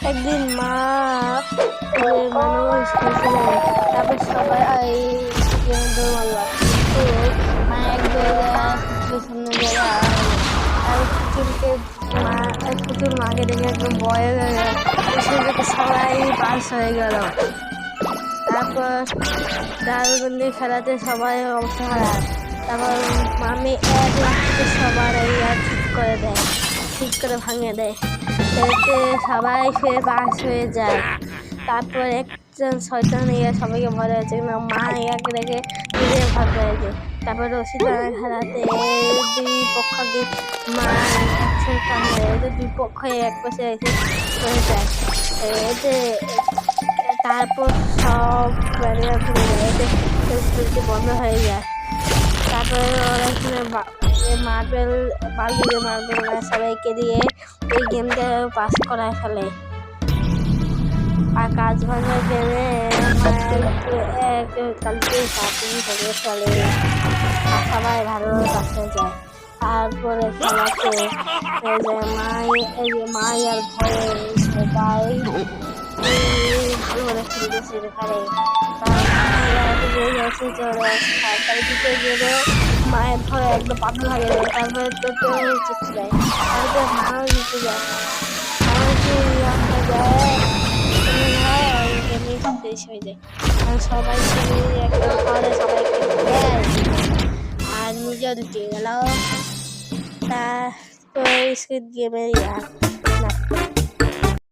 একদিন মা মানুষ হয়েছিলেন, তারপর সবাই দৌড় মারলাম, কিন্তু মা এক জায়গায় পুতুলের সামনে জায়গায় আর পুতুল মাকে দেখে একদম ভয় হয়ে গেল, সবাই পাস হয়ে গেল। তারপর দারুবন্দি খেলাতে সবাই অংশ হারায়। তারপর মামি 1 লাখ থেকে সবার ঠিক করে ভাঙিয়ে দেয়, এতে সবাই ফের পাস হয়ে যায়। তারপর একজন শয়তান সবাইকে ভয় হয়েছে, না মা ইয়াকে রেখে নিজে ভাগ হয়েছে। তারপর রশি টানা খেলাতে দুই পক্ষকে মা একসাথে টানলে দুই পক্ষ এক পাশে এসে হয়ে যায়। এতে তারপর সব ব্যারিয়ার খুলে যায়, এতে বন্ধ হয়ে যায়। তারপরে ওরা এখানে মার্বেল সবাইকে দিয়ে এই গেমটা পাস করায় ফেলে। আর কাজ ভাঙার গেমে কালকে চলে আর সবাই ভালো কাছে যায়। তারপরে খেলাতে মাই আর ভয়ে সবাই ভালো করে খেলতেছে এখানে। মায়ের ভয়ে একদম পাথর লাগে যায়, তারপরে তো জিতে যায়, তারপরে মাও জিতে যায়। শেষ হয়ে যায়, সবাই একটা ঘরে সবাইকে দেয় আর নিজেও ঢুকে গেল। তা তো স্কুইড গেমের